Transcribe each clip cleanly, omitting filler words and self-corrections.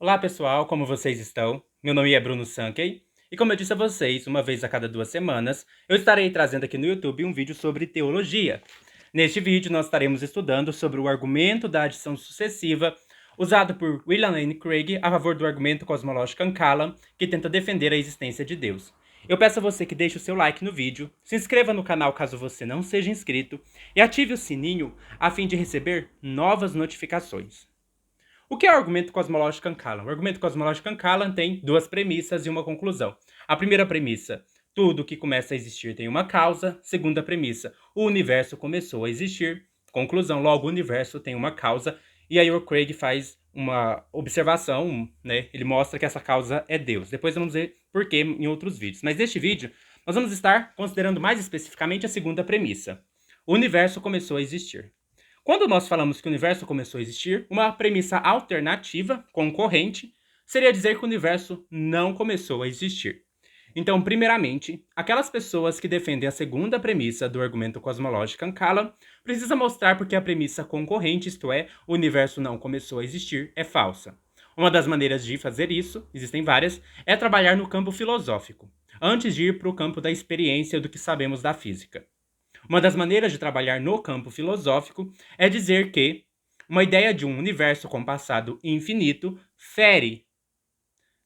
Olá pessoal, como vocês estão? Meu nome é Bruno Sankey e como eu disse a vocês, uma vez a cada 2 semanas, eu estarei trazendo aqui no YouTube um vídeo sobre teologia. Neste vídeo nós estaremos estudando sobre o argumento da adição sucessiva usado por William Lane Craig a favor do argumento cosmológico Ancala, que tenta defender a existência de Deus. Eu peço a você que deixe o seu like no vídeo, se inscreva no canal caso você não seja inscrito e ative o sininho a fim de receber novas notificações. O que é o argumento cosmológico Ancallan? O argumento cosmológico Ancallan tem duas premissas e uma conclusão. A primeira premissa, tudo que começa a existir tem uma causa. Segunda premissa, o universo começou a existir. Conclusão, logo o universo tem uma causa. E aí o Craig faz uma observação, né? Ele mostra que essa causa é Deus. Depois vamos ver por que em outros vídeos. Mas neste vídeo, nós vamos estar considerando mais especificamente a segunda premissa. O universo começou a existir. Quando nós falamos que o universo começou a existir, uma premissa alternativa, concorrente, seria dizer que o universo não começou a existir. Então, primeiramente, aquelas pessoas que defendem a segunda premissa do argumento cosmológico Ancala precisam mostrar porque a premissa concorrente, isto é, o universo não começou a existir, é falsa. Uma das maneiras de fazer isso, existem várias, é trabalhar no campo filosófico, antes de ir para o campo da experiência do que sabemos da física. Uma das maneiras de trabalhar no campo filosófico é dizer que uma ideia de um universo com passado infinito fere,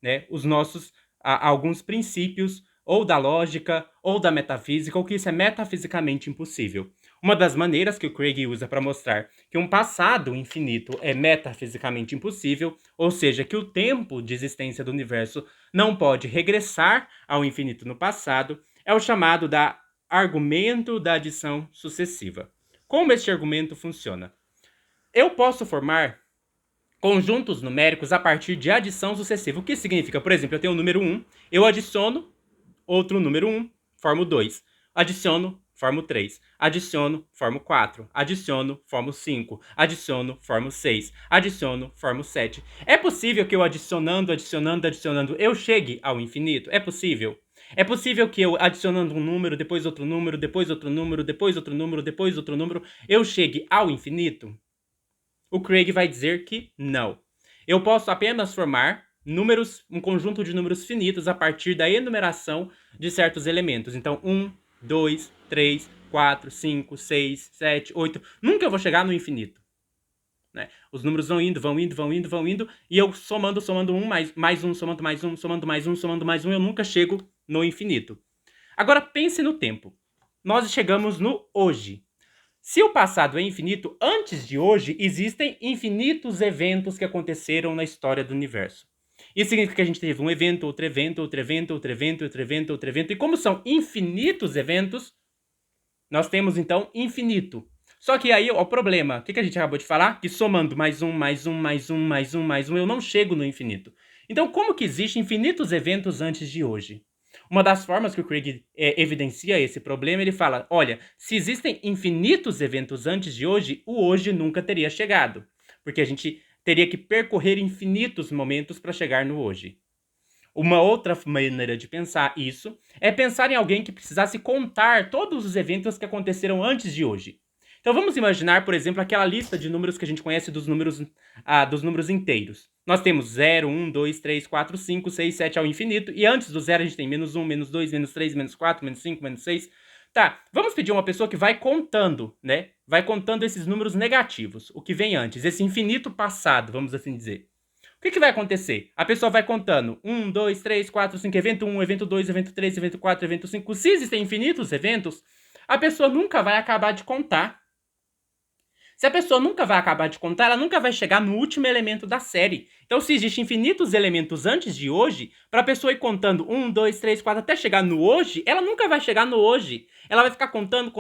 né, os nossos alguns princípios ou da lógica ou da metafísica, ou que isso é metafisicamente impossível. Uma das maneiras que o Craig usa para mostrar que um passado infinito é metafisicamente impossível, ou seja, que o tempo de existência do universo não pode regressar ao infinito no passado, é o chamado da argumento da adição sucessiva. Como este argumento funciona? Eu posso formar conjuntos numéricos a partir de adição sucessiva. O que significa? Por exemplo, eu tenho o número 1, eu adiciono outro número 1, formo 2. Adiciono, formo 3. Adiciono, formo 4. Adiciono, formo 5. Adiciono, formo 6. Adiciono, formo 7. É possível que eu adicionando, eu chegue ao infinito? É possível? É possível que eu adicionando um número, depois outro número, depois outro número, depois outro número, depois outro número, eu chegue ao infinito? O Craig vai dizer que não. Eu posso apenas formar números, um conjunto de números finitos a partir da enumeração de certos elementos. Então, 1, 2, 3, 4, 5, 6, 7, 8. Nunca eu vou chegar no infinito. Né? Os números vão indo, e eu somando um, mais um, somando mais um, somando mais um, somando mais um, eu nunca chego no infinito. Agora pense no tempo. Nós chegamos no hoje. Se o passado é infinito, antes de hoje existem infinitos eventos que aconteceram na história do universo. Isso significa que a gente teve um evento, outro evento, outro evento, outro evento, outro evento, outro evento. E como são infinitos eventos, nós temos então infinito. Só que aí, ó, o problema, o que a gente acabou de falar? Que somando mais um, mais um, mais um, mais um, mais um, eu não chego no infinito. Então, como que existem infinitos eventos antes de hoje? Uma das formas que o Craig evidencia esse problema, ele fala, olha, se existem infinitos eventos antes de hoje, o hoje nunca teria chegado. Porque a gente teria que percorrer infinitos momentos para chegar no hoje. Uma outra maneira de pensar isso é pensar em alguém que precisasse contar todos os eventos que aconteceram antes de hoje. Então vamos imaginar, por exemplo, aquela lista de números que a gente conhece dos números inteiros. Nós temos 0, 1, 2, 3, 4, 5, 6, 7 ao infinito. E antes do zero a gente tem menos 1, menos 2, menos 3, menos 4, menos 5, menos 6. Tá, vamos pedir uma pessoa que vai contando, né? Vai contando esses números negativos, o que vem antes, esse infinito passado, vamos assim dizer. O que vai acontecer? A pessoa vai contando 1, 2, 3, 4, 5, evento 1, evento 2, evento 3, evento 4, evento 5. Se existem infinitos eventos, a pessoa nunca vai acabar de contar. Se a pessoa nunca vai acabar de contar, ela nunca vai chegar no último elemento da série. Então, se existem infinitos elementos antes de hoje, para a pessoa ir contando 1, 2, 3, 4 até chegar no hoje, ela nunca vai chegar no hoje. Ela vai ficar contando,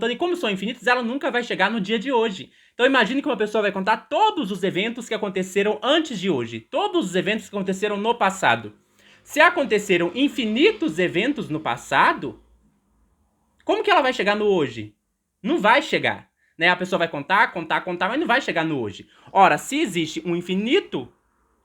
e como são infinitos, ela nunca vai chegar no dia de hoje. Então, imagine que uma pessoa vai contar todos os eventos que aconteceram antes de hoje, todos os eventos que aconteceram no passado. Se aconteceram infinitos eventos no passado, como que ela vai chegar no hoje? Não vai chegar. Né? A pessoa vai contar, mas não vai chegar no hoje. Ora, se existe um infinito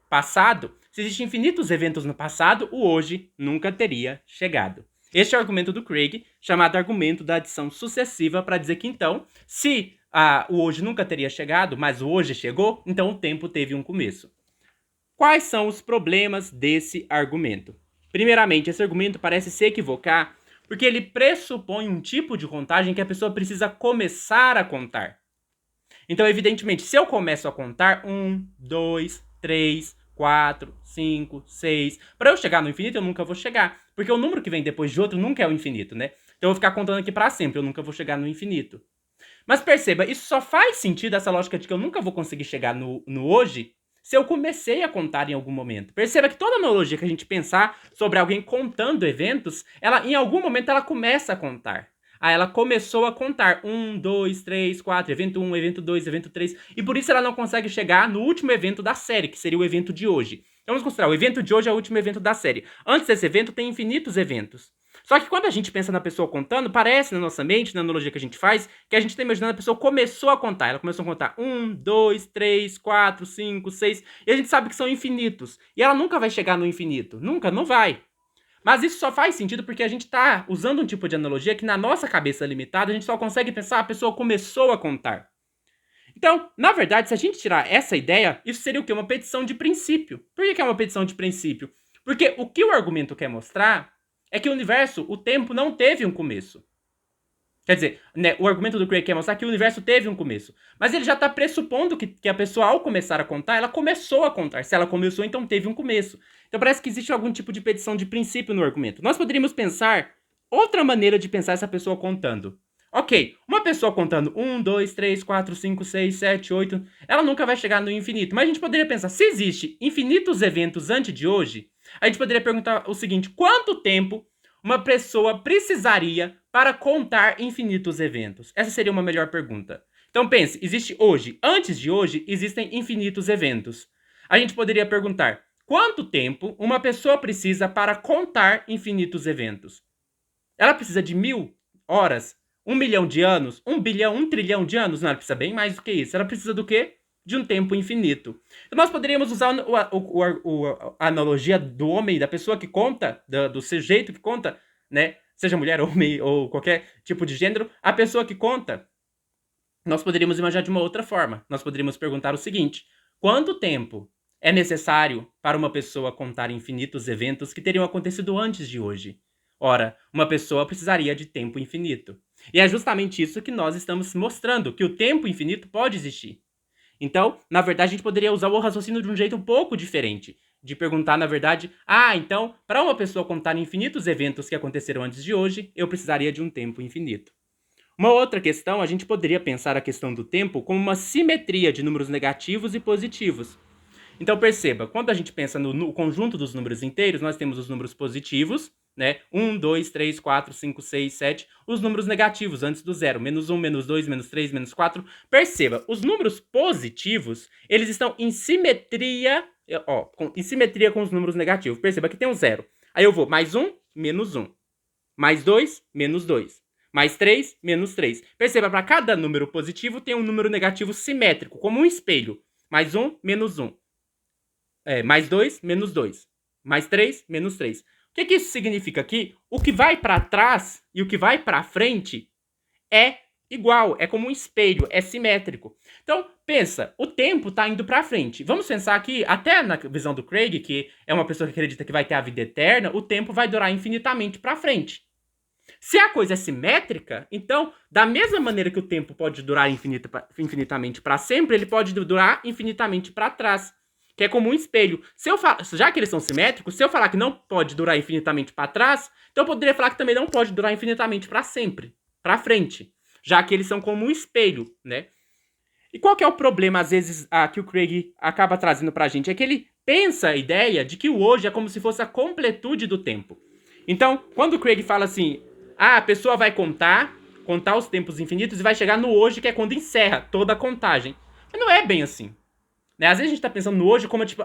passado, se existem infinitos eventos no passado, o hoje nunca teria chegado. Este é o argumento do Craig, chamado argumento da adição sucessiva, para dizer que então, se o hoje nunca teria chegado, mas o hoje chegou, então o tempo teve um começo. Quais são os problemas desse argumento? Primeiramente, esse argumento parece se equivocar porque ele pressupõe um tipo de contagem que a pessoa precisa começar a contar. Então, evidentemente, se eu começo a contar 1, 2, 3, 4, 5, 6, para eu chegar no infinito eu nunca vou chegar, porque o número que vem depois de outro nunca é o infinito, né? Então eu vou ficar contando aqui para sempre, eu nunca vou chegar no infinito. Mas perceba, isso só faz sentido, essa lógica de que eu nunca vou conseguir chegar no hoje, se eu comecei a contar em algum momento. Perceba que toda analogia que a gente pensar sobre alguém contando eventos, ela em algum momento ela começa a contar. Ah, ela começou a contar 1, 2, 3, 4, evento 1, evento 2, evento 3, e por isso ela não consegue chegar no último evento da série, que seria o evento de hoje. Então vamos considerar, o evento de hoje é o último evento da série. Antes desse evento tem infinitos eventos. Só que quando a gente pensa na pessoa contando, parece na nossa mente, na analogia que a gente faz, que a gente está imaginando a pessoa começou a contar. Ela começou a contar 1, 2, 3, 4, 5, 6. E a gente sabe que são infinitos. E ela nunca vai chegar no infinito. Nunca, não vai. Mas isso só faz sentido porque a gente está usando um tipo de analogia que na nossa cabeça limitada a gente só consegue pensar a pessoa começou a contar. Então, na verdade, se a gente tirar essa ideia, isso seria o quê? Uma petição de princípio. Por que é uma petição de princípio? Porque o que o argumento quer mostrar é que o universo, o tempo, não teve um começo. Quer dizer, né, o argumento do Craig quer mostrar que o universo teve um começo. Mas ele já está pressupondo que a pessoa, ao começar a contar, ela começou a contar. Se ela começou, então teve um começo. Então parece que existe algum tipo de petição de princípio no argumento. Nós poderíamos pensar outra maneira de pensar essa pessoa contando. Ok, uma pessoa contando 1, 2, 3, 4, 5, 6, 7, 8, ela nunca vai chegar no infinito. Mas a gente poderia pensar, se existe infinitos eventos antes de hoje, a gente poderia perguntar o seguinte, quanto tempo uma pessoa precisaria para contar infinitos eventos? Essa seria uma melhor pergunta. Então pense, existe hoje, antes de hoje, existem infinitos eventos. A gente poderia perguntar, quanto tempo uma pessoa precisa para contar infinitos eventos? Ela precisa de 1000 horas? 1 milhão de anos? 1 bilhão, 1 trilhão de anos? Não, ela precisa bem mais do que isso. Ela precisa do quê? De um tempo infinito. Então nós poderíamos usar a analogia do homem, da pessoa que conta, do sujeito que conta, né? Seja mulher, homem ou qualquer tipo de gênero, a pessoa que conta. Nós poderíamos imaginar de uma outra forma. Nós poderíamos perguntar o seguinte: quanto tempo é necessário para uma pessoa contar infinitos eventos que teriam acontecido antes de hoje? Ora, uma pessoa precisaria de tempo infinito. E é justamente isso que nós estamos mostrando, que o tempo infinito pode existir. Então, na verdade, a gente poderia usar o raciocínio de um jeito um pouco diferente. De perguntar, na verdade, então, para uma pessoa contar infinitos eventos que aconteceram antes de hoje, eu precisaria de um tempo infinito. Uma outra questão, a gente poderia pensar a questão do tempo como uma simetria de números negativos e positivos. Então perceba, quando a gente pensa no conjunto dos números inteiros, nós temos os números positivos, né? 1, 2, 3, 4, 5, 6, 7. Os números negativos antes do zero. -1, -2, -3, -4. Perceba, os números positivos, eles estão em simetria, em simetria com os números negativos. Perceba que tem um zero. Aí eu vou mais 1, menos 1. Mais 2, menos 2. Mais 3, menos 3. Perceba, para cada número positivo tem um número negativo simétrico, como um espelho. Mais 1, menos 1. Mais 2, menos 2. Mais 3, menos 3. O que isso significa aqui? O que vai para trás e o que vai para frente é igual, é como um espelho, é simétrico. Então, pensa, o tempo está indo para frente. Vamos pensar aqui, até na visão do Craig, que é uma pessoa que acredita que vai ter a vida eterna, o tempo vai durar infinitamente para frente. Se a coisa é simétrica, então, da mesma maneira que o tempo pode durar infinitamente para sempre, ele pode durar infinitamente para trás, que é como um espelho. Já que eles são simétricos, se eu falar que não pode durar infinitamente para trás, então eu poderia falar que também não pode durar infinitamente para sempre, para frente, já que eles são como um espelho, né? E qual que é o problema, às vezes, que o Craig acaba trazendo pra gente? É que ele pensa a ideia de que o hoje é como se fosse a completude do tempo. Então, quando o Craig fala assim, a pessoa vai contar os tempos infinitos e vai chegar no hoje, que é quando encerra toda a contagem. Mas não é bem assim. Né? Às vezes a gente está pensando no hoje como tipo,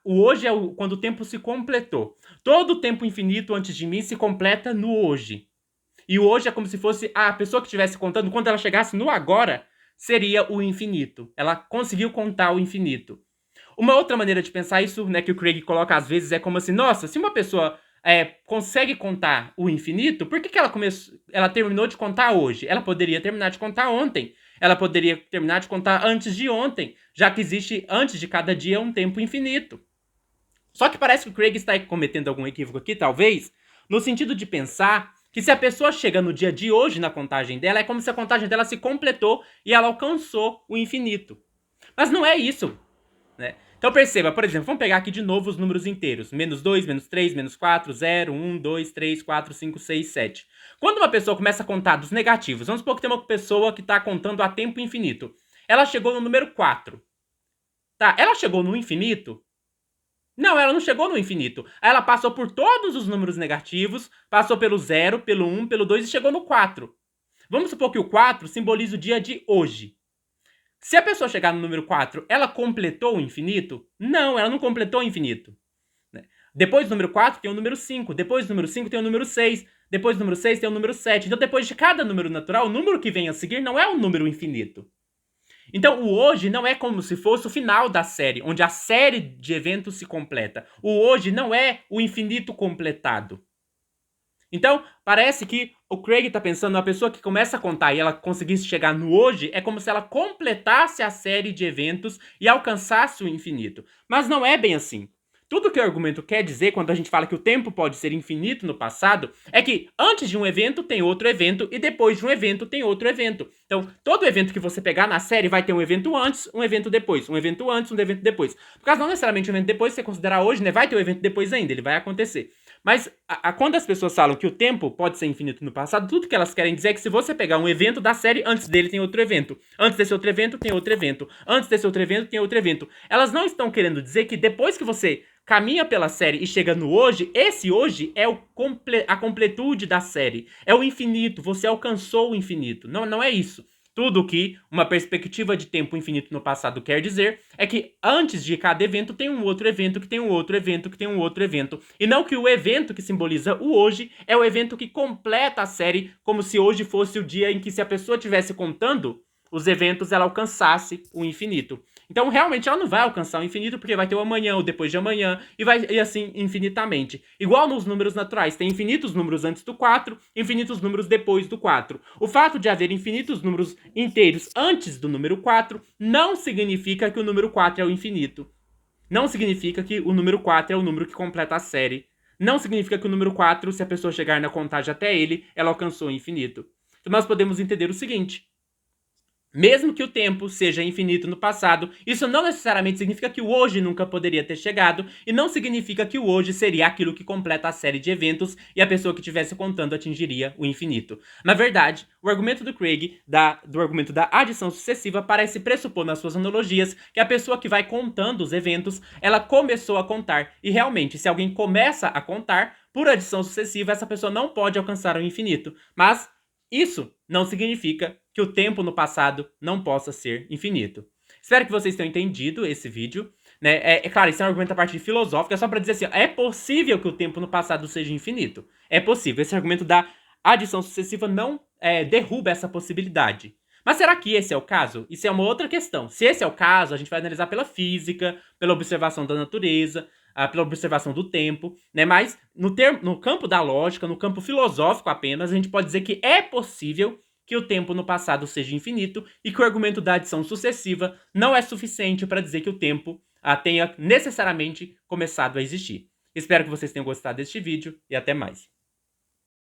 o hoje é quando o tempo se completou. Todo o tempo infinito antes de mim se completa no hoje. E o hoje é como se fosse a pessoa que estivesse contando, quando ela chegasse no agora, seria o infinito. Ela conseguiu contar o infinito. Uma outra maneira de pensar isso, né, que o Craig coloca às vezes, é como assim, nossa, se uma pessoa consegue contar o infinito, por que ela terminou de contar hoje? Ela poderia terminar de contar ontem. Ela poderia terminar de contar antes de ontem, já que existe antes de cada dia um tempo infinito. Só que parece que o Craig está cometendo algum equívoco aqui, talvez, no sentido de pensar que se a pessoa chega no dia de hoje na contagem dela, é como se a contagem dela se completou e ela alcançou o infinito. Mas não é isso, né? Então perceba, por exemplo, vamos pegar aqui de novo os números inteiros. Menos 2, menos 3, menos 4, 0, 1, 2, 3, 4, 5, 6, 7. Quando uma pessoa começa a contar dos negativos, vamos supor que tem uma pessoa que está contando a tempo infinito. Ela chegou no número 4. Tá, ela chegou no infinito? Não, ela não chegou no infinito. Ela passou por todos os números negativos, passou pelo 0, pelo 1, pelo 2 e chegou no 4. Vamos supor que o 4 simboliza o dia de hoje. Se a pessoa chegar no número 4, ela completou o infinito? Não, ela não completou o infinito. Depois do número 4 tem o número 5, depois do número 5 tem o número 6, depois do número 6 tem o número 7. Então depois de cada número natural, o número que vem a seguir não é um número infinito. Então o hoje não é como se fosse o final da série, onde a série de eventos se completa. O hoje não é o infinito completado. Então, parece que o Craig está pensando numa pessoa que começa a contar e ela conseguisse chegar no hoje, é como se ela completasse a série de eventos e alcançasse o infinito. Mas não é bem assim. Tudo que o argumento quer dizer quando a gente fala que o tempo pode ser infinito no passado é que antes de um evento tem outro evento e depois de um evento tem outro evento. Então, todo evento que você pegar na série vai ter um evento antes, um evento depois, um evento antes, um evento depois. Por causa não necessariamente um evento depois, se você considerar hoje, né, vai ter um evento depois ainda, ele vai acontecer. Mas quando as pessoas falam que o tempo pode ser infinito no passado, tudo que elas querem dizer é que se você pegar um evento da série, antes dele tem outro evento. Antes desse outro evento tem outro evento. Antes desse outro evento tem outro evento. Elas não estão querendo dizer que depois que você caminha pela série e chega no hoje, esse hoje é a completude da série. É o infinito, você alcançou o infinito. Não é isso. Tudo que uma perspectiva de tempo infinito no passado quer dizer é que antes de cada evento tem um outro evento, que tem um outro evento, que tem um outro evento. E não que o evento que simboliza o hoje é o evento que completa a série, como se hoje fosse o dia em que, se a pessoa estivesse contando os eventos, ela alcançasse o infinito. Então, realmente, ela não vai alcançar o infinito, porque vai ter o amanhã, ou depois de amanhã, e assim, infinitamente. Igual nos números naturais, tem infinitos números antes do 4, infinitos números depois do 4. O fato de haver infinitos números inteiros antes do número 4 não significa que o número 4 é o infinito. Não significa que o número 4 é o número que completa a série. Não significa que o número 4, se a pessoa chegar na contagem até ele, ela alcançou o infinito. Então, nós podemos entender o seguinte: mesmo que o tempo seja infinito no passado, isso não necessariamente significa que o hoje nunca poderia ter chegado, e não significa que o hoje seria aquilo que completa a série de eventos e a pessoa que estivesse contando atingiria o infinito. Na verdade, o argumento do Craig, do argumento da adição sucessiva, parece pressupor nas suas analogias que a pessoa que vai contando os eventos, ela começou a contar, e realmente, se alguém começa a contar, por adição sucessiva, essa pessoa não pode alcançar o infinito. Mas isso não significa que o tempo no passado não possa ser infinito. Espero que vocês tenham entendido esse vídeo. Né? Claro, isso é um argumento a partir filosófica, é só para dizer assim, é possível que o tempo no passado seja infinito. É possível. Esse argumento da adição sucessiva não derruba essa possibilidade. Mas será que esse é o caso? Isso é uma outra questão. Se esse é o caso, a gente vai analisar pela física, pela observação da natureza, pela observação do tempo, né? Mas no campo da lógica, no campo filosófico apenas, a gente pode dizer que é possível que o tempo no passado seja infinito e que o argumento da adição sucessiva não é suficiente para dizer que o tempo tenha necessariamente começado a existir. Espero que vocês tenham gostado deste vídeo e até mais.